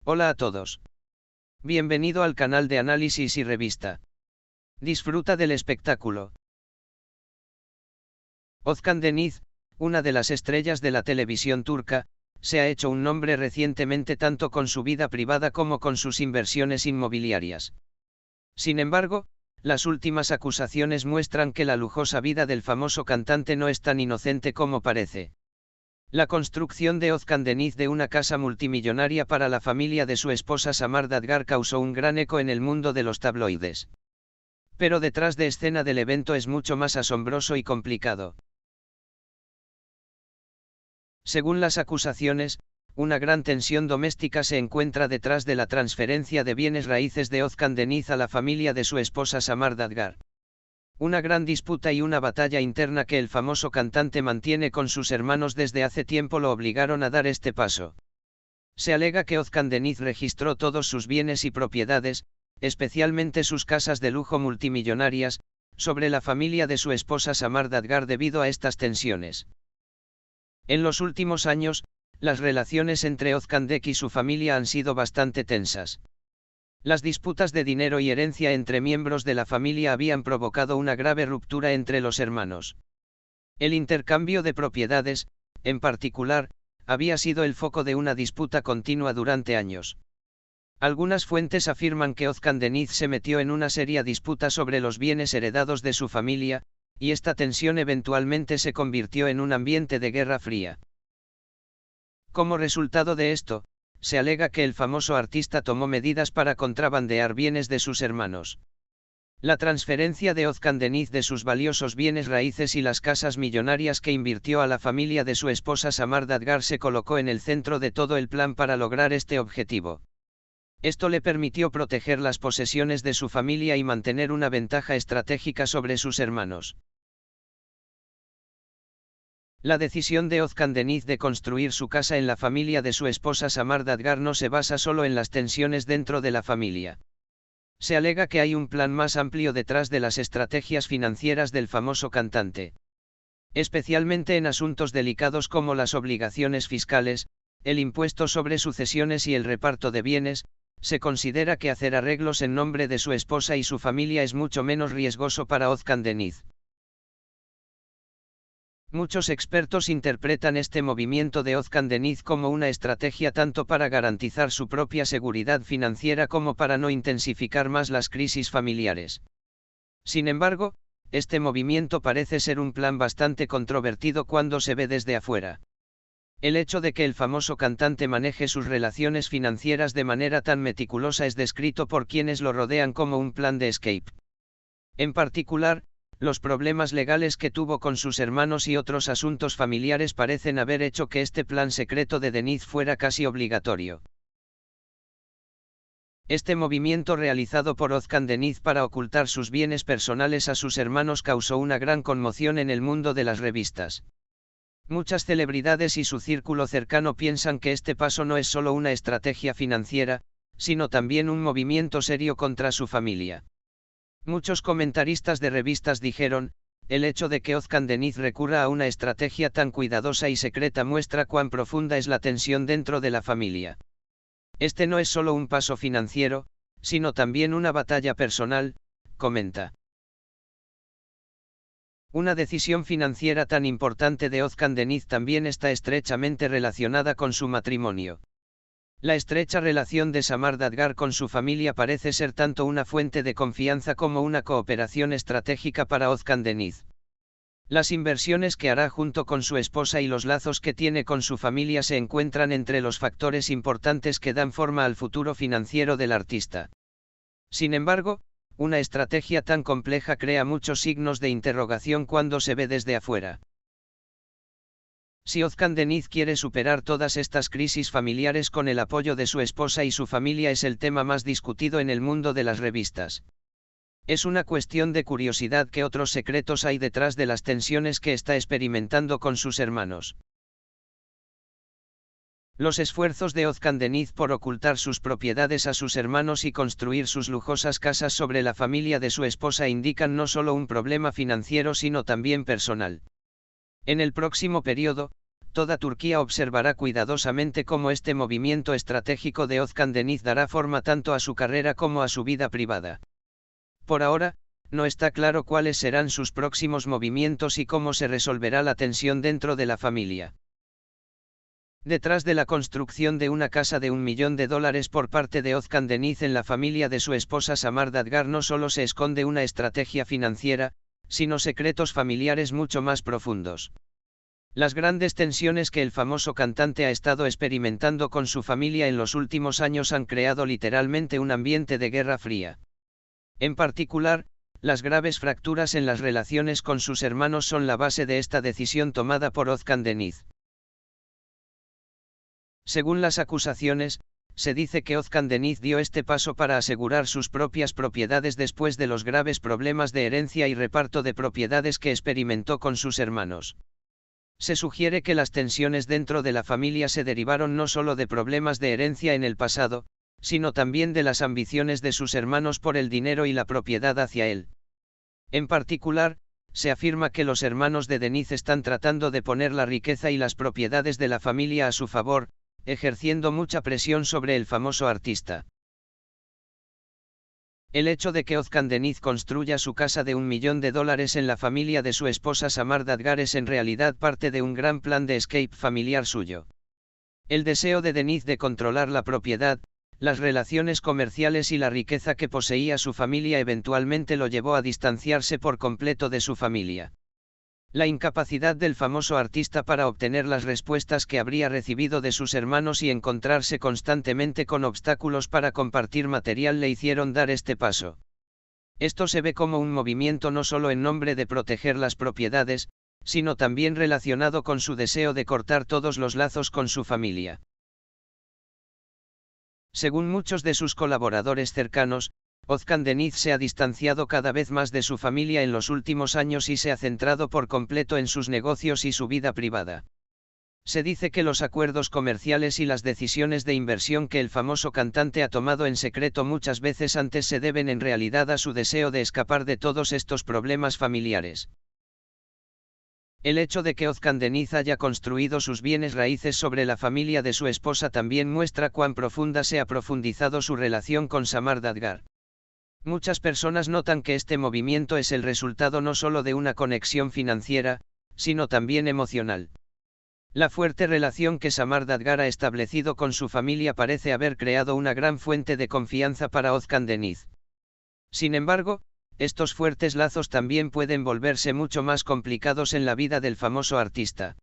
Hola a todos. Bienvenido al canal de análisis y revista. Disfruta del espectáculo. Özkan Deniz, una de las estrellas de la televisión turca, se ha hecho un nombre recientemente tanto con su vida privada como con sus inversiones inmobiliarias. Sin embargo, las últimas acusaciones muestran que la lujosa vida del famoso cantante no es tan inocente como parece. La construcción de Özkan Deniz de una casa multimillonaria para la familia de su esposa Samar Dadgar causó un gran eco en el mundo de los tabloides. Pero detrás de escena del evento es mucho más asombroso y complicado. Según las acusaciones, una gran tensión doméstica se encuentra detrás de la transferencia de bienes raíces de Özkan Deniz a la familia de su esposa Samar Dadgar. Una gran disputa y una batalla interna que el famoso cantante mantiene con sus hermanos desde hace tiempo lo obligaron a dar este paso. Se alega que Özkan Deniz registró todos sus bienes y propiedades, especialmente sus casas de lujo multimillonarias, sobre la familia de su esposa Samar Dadgar debido a estas tensiones. En los últimos años, las relaciones entre Özkan Deniz y su familia han sido bastante tensas. Las disputas de dinero y herencia entre miembros de la familia habían provocado una grave ruptura entre los hermanos. El intercambio de propiedades, en particular, había sido el foco de una disputa continua durante años. Algunas fuentes afirman que Özkan Deniz se metió en una seria disputa sobre los bienes heredados de su familia, y esta tensión eventualmente se convirtió en un ambiente de guerra fría. Como resultado de esto, se alega que el famoso artista tomó medidas para contrabandear bienes de sus hermanos. La transferencia de Özkan Deniz de sus valiosos bienes raíces y las casas millonarias que invirtió a la familia de su esposa Samar Dadgar se colocó en el centro de todo el plan para lograr este objetivo. Esto le permitió proteger las posesiones de su familia y mantener una ventaja estratégica sobre sus hermanos. La decisión de Özkan Deniz de construir su casa en la familia de su esposa Samar Dadgar no se basa solo en las tensiones dentro de la familia. Se alega que hay un plan más amplio detrás de las estrategias financieras del famoso cantante. Especialmente en asuntos delicados como las obligaciones fiscales, el impuesto sobre sucesiones y el reparto de bienes, se considera que hacer arreglos en nombre de su esposa y su familia es mucho menos riesgoso para Özkan Deniz. Muchos expertos interpretan este movimiento de Özkan Deniz como una estrategia tanto para garantizar su propia seguridad financiera como para no intensificar más las crisis familiares. Sin embargo, este movimiento parece ser un plan bastante controvertido cuando se ve desde afuera. El hecho de que el famoso cantante maneje sus relaciones financieras de manera tan meticulosa es descrito por quienes lo rodean como un plan de escape. En particular, los problemas legales que tuvo con sus hermanos y otros asuntos familiares parecen haber hecho que este plan secreto de Deniz fuera casi obligatorio. Este movimiento realizado por Özkan Deniz para ocultar sus bienes personales a sus hermanos causó una gran conmoción en el mundo de las revistas. Muchas celebridades y su círculo cercano piensan que este paso no es solo una estrategia financiera, sino también un movimiento serio contra su familia. Muchos comentaristas de revistas dijeron, el hecho de que Özkan Deniz recurra a una estrategia tan cuidadosa y secreta muestra cuán profunda es la tensión dentro de la familia. Este no es solo un paso financiero, sino también una batalla personal, comenta. Una decisión financiera tan importante de Özkan Deniz también está estrechamente relacionada con su matrimonio. La estrecha relación de Samar Dadgar con su familia parece ser tanto una fuente de confianza como una cooperación estratégica para Özkan Deniz. Las inversiones que hará junto con su esposa y los lazos que tiene con su familia se encuentran entre los factores importantes que dan forma al futuro financiero del artista. Sin embargo, una estrategia tan compleja crea muchos signos de interrogación cuando se ve desde afuera. Si Özkan Deniz quiere superar todas estas crisis familiares con el apoyo de su esposa y su familia es el tema más discutido en el mundo de las revistas. Es una cuestión de curiosidad qué otros secretos hay detrás de las tensiones que está experimentando con sus hermanos. Los esfuerzos de Özkan Deniz por ocultar sus propiedades a sus hermanos y construir sus lujosas casas sobre la familia de su esposa indican no solo un problema financiero sino también personal. En el próximo periodo, toda Turquía observará cuidadosamente cómo este movimiento estratégico de Özkan Deniz dará forma tanto a su carrera como a su vida privada. Por ahora, no está claro cuáles serán sus próximos movimientos y cómo se resolverá la tensión dentro de la familia. Detrás de la construcción de una casa de $1 millón por parte de Özkan Deniz en la familia de su esposa Samar Dadgar no solo se esconde una estrategia financiera, sino secretos familiares mucho más profundos. Las grandes tensiones que el famoso cantante ha estado experimentando con su familia en los últimos años han creado literalmente un ambiente de guerra fría. En particular, las graves fracturas en las relaciones con sus hermanos son la base de esta decisión tomada por Özkan Deniz. Según las acusaciones, se dice que Özkan Deniz dio este paso para asegurar sus propias propiedades después de los graves problemas de herencia y reparto de propiedades que experimentó con sus hermanos. Se sugiere que las tensiones dentro de la familia se derivaron no solo de problemas de herencia en el pasado, sino también de las ambiciones de sus hermanos por el dinero y la propiedad hacia él. En particular, se afirma que los hermanos de Deniz están tratando de poner la riqueza y las propiedades de la familia a su favor, ejerciendo mucha presión sobre el famoso artista. El hecho de que Özkan Deniz construya su casa de $1 millón en la familia de su esposa Samar Dadgar es en realidad parte de un gran plan de escape familiar suyo. El deseo de Deniz de controlar la propiedad, las relaciones comerciales y la riqueza que poseía su familia eventualmente lo llevó a distanciarse por completo de su familia. La incapacidad del famoso artista para obtener las respuestas que habría recibido de sus hermanos y encontrarse constantemente con obstáculos para compartir material le hicieron dar este paso. Esto se ve como un movimiento no solo en nombre de proteger las propiedades, sino también relacionado con su deseo de cortar todos los lazos con su familia. Según muchos de sus colaboradores cercanos, Özkan Deniz se ha distanciado cada vez más de su familia en los últimos años y se ha centrado por completo en sus negocios y su vida privada. Se dice que los acuerdos comerciales y las decisiones de inversión que el famoso cantante ha tomado en secreto muchas veces antes se deben en realidad a su deseo de escapar de todos estos problemas familiares. El hecho de que Özkan Deniz haya construido sus bienes raíces sobre la familia de su esposa también muestra cuán profunda se ha profundizado su relación con Samar Dadgar. Muchas personas notan que este movimiento es el resultado no solo de una conexión financiera, sino también emocional. La fuerte relación que Samar Dadgar ha establecido con su familia parece haber creado una gran fuente de confianza para Özkan Deniz. Sin embargo, estos fuertes lazos también pueden volverse mucho más complicados en la vida del famoso artista.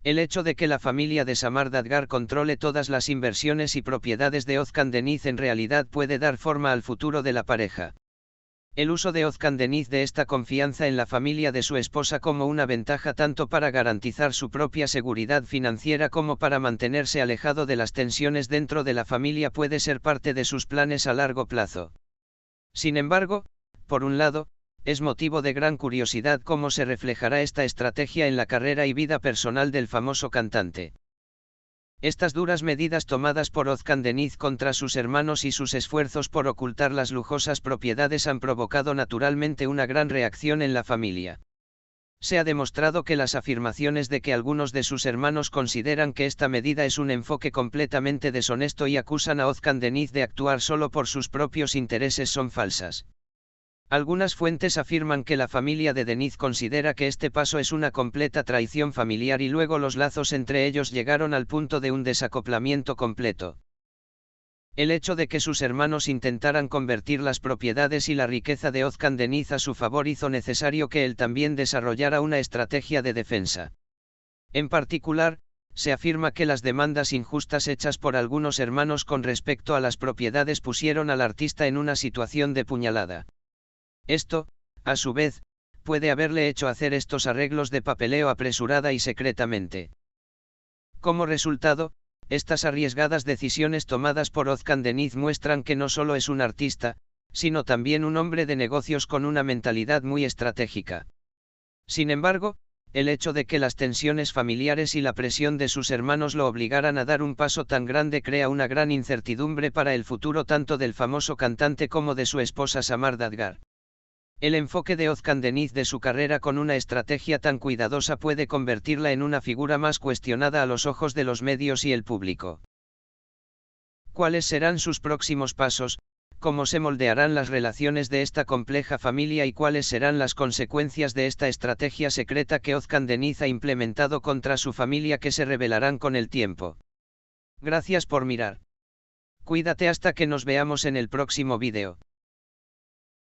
El hecho de que la familia de Samar Dadgar controle todas las inversiones y propiedades de Özkan Deniz en realidad puede dar forma al futuro de la pareja. El uso de Özkan Deniz de esta confianza en la familia de su esposa como una ventaja tanto para garantizar su propia seguridad financiera como para mantenerse alejado de las tensiones dentro de la familia puede ser parte de sus planes a largo plazo. Sin embargo, por un lado, es motivo de gran curiosidad cómo se reflejará esta estrategia en la carrera y vida personal del famoso cantante. Estas duras medidas tomadas por Özkan Deniz contra sus hermanos y sus esfuerzos por ocultar las lujosas propiedades han provocado naturalmente una gran reacción en la familia. Se ha demostrado que las afirmaciones de que algunos de sus hermanos consideran que esta medida es un enfoque completamente deshonesto y acusan a Özkan Deniz de actuar solo por sus propios intereses son falsas. Algunas fuentes afirman que la familia de Deniz considera que este paso es una completa traición familiar y luego los lazos entre ellos llegaron al punto de un desacoplamiento completo. El hecho de que sus hermanos intentaran convertir las propiedades y la riqueza de Özkan Deniz a su favor hizo necesario que él también desarrollara una estrategia de defensa. En particular, se afirma que las demandas injustas hechas por algunos hermanos con respecto a las propiedades pusieron al artista en una situación de puñalada. Esto, a su vez, puede haberle hecho hacer estos arreglos de papeleo apresurada y secretamente. Como resultado, estas arriesgadas decisiones tomadas por Özkan Deniz muestran que no solo es un artista, sino también un hombre de negocios con una mentalidad muy estratégica. Sin embargo, el hecho de que las tensiones familiares y la presión de sus hermanos lo obligaran a dar un paso tan grande crea una gran incertidumbre para el futuro tanto del famoso cantante como de su esposa Samar Dadgar. El enfoque de Özcan Deniz de su carrera con una estrategia tan cuidadosa puede convertirla en una figura más cuestionada a los ojos de los medios y el público. ¿Cuáles serán sus próximos pasos? ¿Cómo se moldearán las relaciones de esta compleja familia y cuáles serán las consecuencias de esta estrategia secreta que Özcan Deniz ha implementado contra su familia que se revelarán con el tiempo? Gracias por mirar. Cuídate hasta que nos veamos en el próximo vídeo.